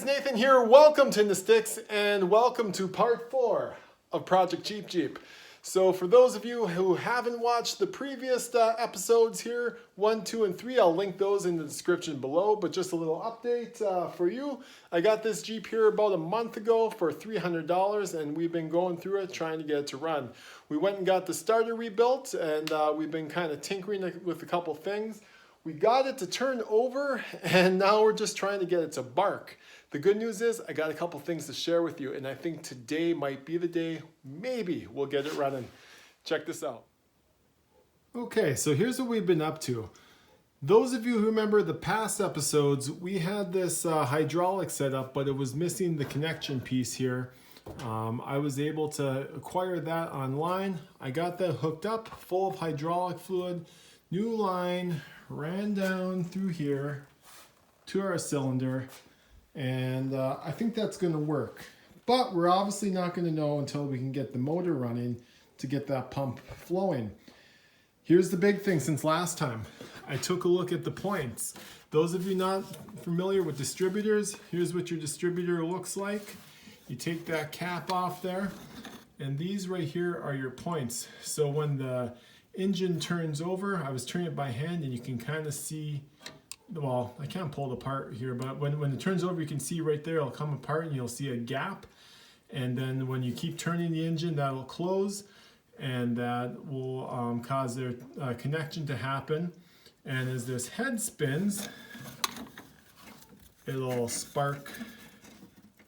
Nathan here. Welcome to In the Sticks and welcome to part 4 of Project Cheap Jeep. So for those of you who haven't watched the previous episodes here, 1, 2, and 3, I'll link those in the description below. But just a little update for you. I got this Jeep here about a month ago for $300 and we've been going through it trying to get it to run. We went and got the starter rebuilt and we've been kind of tinkering with a couple things. We got it to turn over and now we're just trying to get it to bark. The good news is I got a couple things to share with you and I think today might be the day maybe we'll get it running. Check this out. Okay, so here's what we've been up to. Those of you who remember the past episodes, we had this hydraulic setup, but it was missing the connection piece here. I was able to acquire that online. I got that hooked up, full of hydraulic fluid. New line ran down through here to our cylinder, and I think that's going to work. But we're obviously not going to know until we can get the motor running to get that pump flowing. Here's the big thing since last time. I took a look at the points. Those of you not familiar with distributors, here's what your distributor looks like. You take that cap off there, and these right here are your points. So when the engine turns over, I was turning it by hand and you can kind of see, well, I can't pull it apart here, but when it turns over, you can see right there, it'll come apart and you'll see a gap. And then when you keep turning the engine, that'll close and that will cause their connection to happen. And as this head spins, it'll spark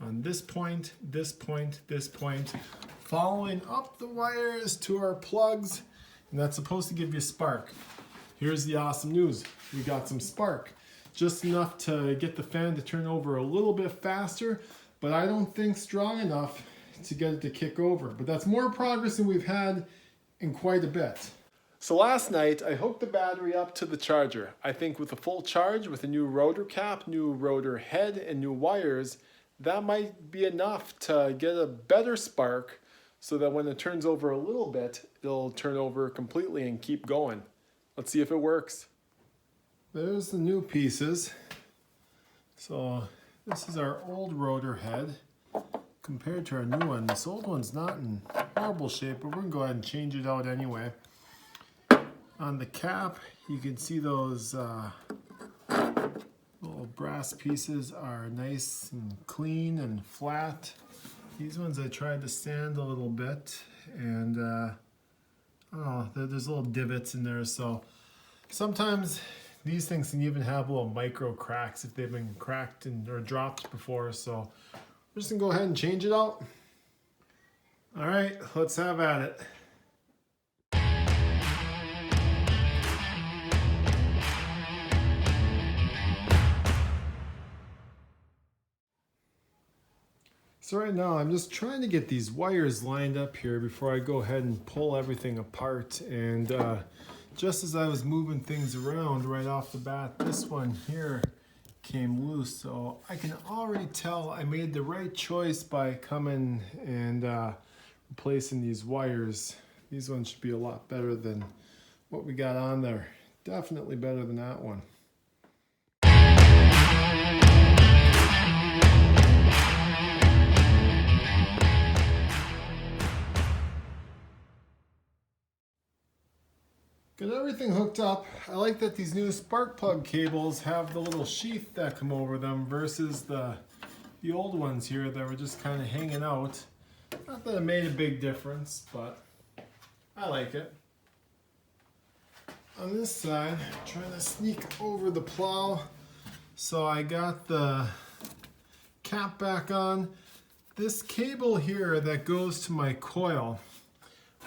on this point, this point, this point, following up the wires to our plugs. And that's supposed to give you a spark. Here's the awesome news. We got some spark. Just enough to get the fan to turn over a little bit faster, but I don't think strong enough to get it to kick over. But that's more progress than we've had in quite a bit. So last night, I hooked the battery up to the charger. I think with a full charge, with a new rotor cap, new rotor head, and new wires, that might be enough to get a better spark so that when it turns over a little bit, it'll turn over completely and keep going. Let's see if it works. There's the new pieces. So this is our old rotor head compared to our new one. This old one's not in horrible shape, but we're gonna go ahead and change it out anyway. On the cap, you can see those little brass pieces are nice and clean and flat. These ones I tried to sand a little bit, and there's little divots in there, so sometimes these things can even have little micro cracks if they've been cracked or dropped before, so we're just gonna go ahead and change it out. All right, let's have at it. So right now I'm just trying to get these wires lined up here before I go ahead and pull everything apart. And just as I was moving things around right off the bat, this one here came loose. So I can already tell I made the right choice by coming and replacing these wires. These ones should be a lot better than what we got on there. Definitely better than that one. Got everything hooked up. I like that these new spark plug cables have the little sheath that come over them versus the old ones here that were just kind of hanging out. Not that it made a big difference, but I like it. On this side, I'm trying to sneak over the plow. So I got the cap back on. This cable here that goes to my coil,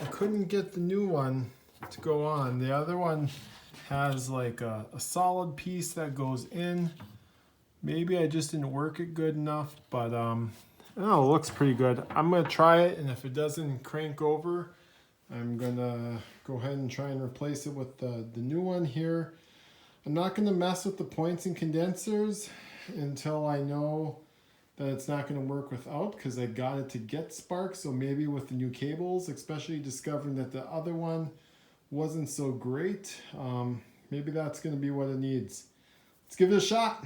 I couldn't get the new one to go on. The other one has like a solid piece that goes in. Maybe I just didn't work it good enough, but I don't know, it looks pretty good. I'm gonna try it, and if it doesn't crank over, I'm gonna go ahead and try and replace it with the new one here. I'm not gonna mess with the points and condensers until I know that it's not gonna work without, because I got it to get sparks. So maybe with the new cables, especially discovering that the other one wasn't so great, maybe that's going to be what it needs. Let's give it a shot.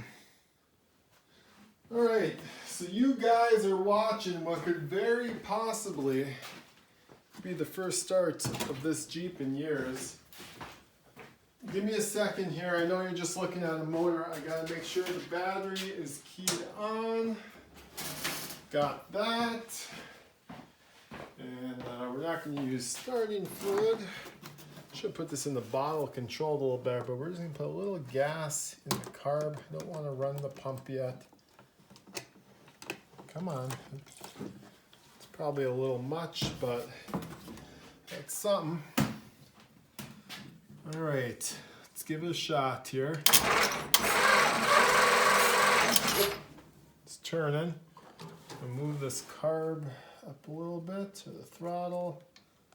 All right, so you guys are watching what could very possibly be the first start of this Jeep in years. Give me a second here. I know you're just looking at a motor. I gotta make sure the battery is keyed on. Got that. And we're not gonna use starting fluid. Should put this in the bottle controlled a little better, but we're just gonna put a little gas in the carb. I don't wanna run the pump yet. Come on. It's probably a little much, but that's something. All right, let's give it a shot here. It's turning. I'll move this carb up a little bit to the throttle.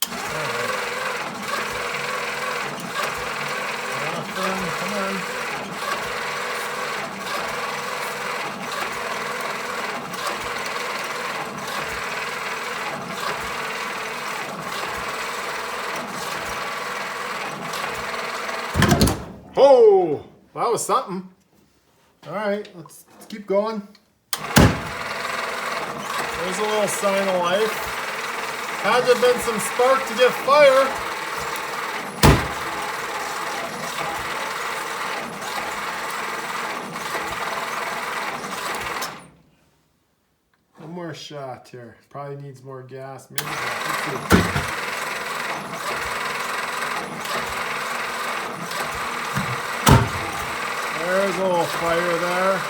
All right. Come on. Oh, that was something. All right, let's keep going. There's a little sign of life. Had to have been some spark to get fire. One more shot here. Probably needs more gas. Maybe. There's a little fire there.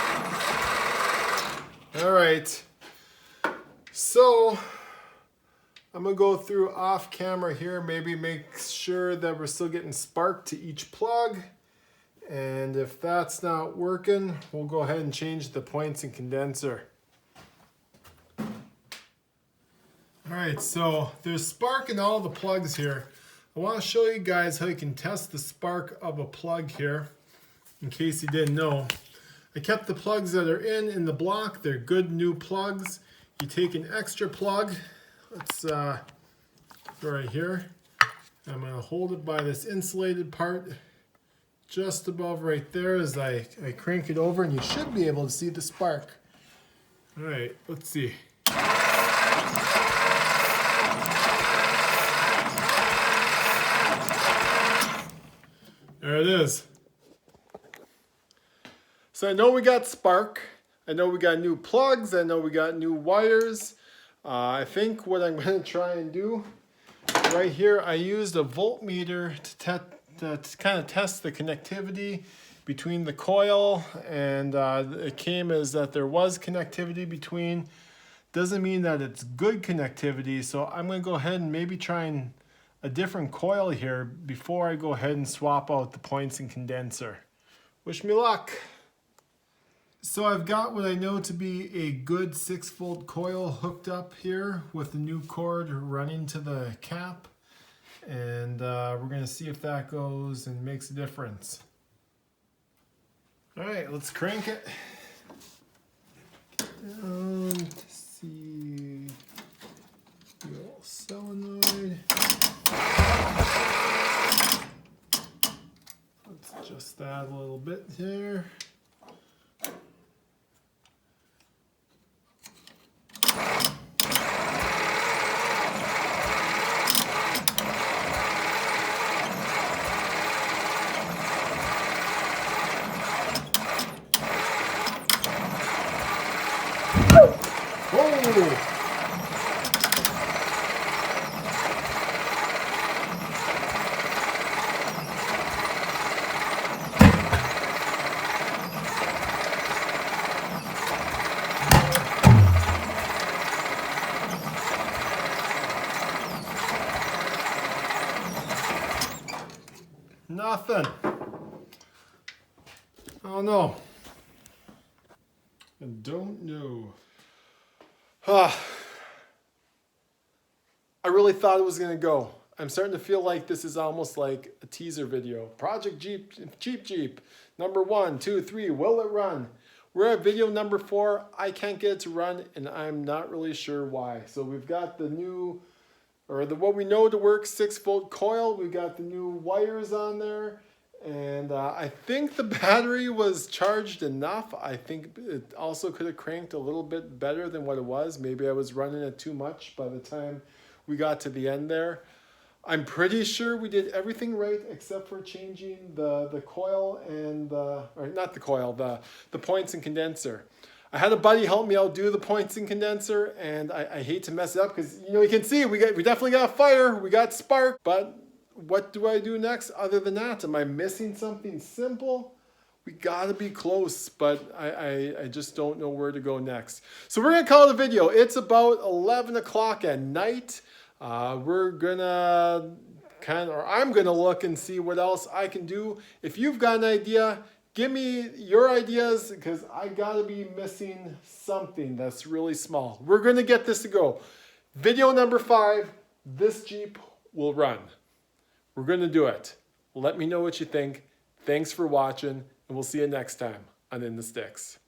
All right. So I'm gonna go through off camera here, maybe make sure that we're still getting spark to each plug. And if that's not working, we'll go ahead and change the points and condenser. All right, so there's spark in all the plugs here. I want to show you guys how you can test the spark of a plug here, in case you didn't know. I kept the plugs that are in the block. They're good new plugs. You take an extra plug. Let's go right here. I'm going to hold it by this insulated part just above right there as I crank it over, and you should be able to see the spark. All right, let's see. There it is. So I know we got spark. I know we got new plugs. I know we got new wires. I think what I'm going to try and do right here, I used a voltmeter to kind of test the connectivity between the coil, and it came as that there was connectivity between. Doesn't mean that it's good connectivity, so I'm going to go ahead and maybe try a different coil here before I go ahead and swap out the points and condenser. Wish me luck. So I've got what I know to be a good 6-volt coil hooked up here with the new cord running to the cap. And we're going to see if that goes and makes a difference. All right, let's crank it. Down to see the little solenoid. Let's adjust that a little bit here. Nothing. Oh no. I don't know. I really thought it was going to go. I'm starting to feel like this is almost like a teaser video. Project Jeep, number 1, 2, 3, will it run? We're at video number 4. I can't get it to run, and I'm not really sure why. So we've got the new, or what we know to work 6-volt coil. We've got the new wires on there, And I think the battery was charged enough. I think it also could have cranked a little bit better than what it was. Maybe I was running it too much by the time we got to the end there. I'm pretty sure we did everything right except for changing the coil and or not the coil, the points and condenser. I had a buddy help me out do the points and condenser, and I hate to mess it up because, you know, you can see we definitely got fire, we got spark, but what do I do next other than that? Am I missing something simple? We gotta be close, but I just don't know where to go next. So we're gonna call it a video. It's about 11 o'clock at night. We're gonna I'm gonna look and see what else I can do. If you've got an idea, give me your ideas, because I gotta be missing something that's really small. We're gonna get this to go. Video number 5, this Jeep will run. We're gonna do it. Let me know what you think. Thanks for watching, and we'll see you next time on In the Sticks.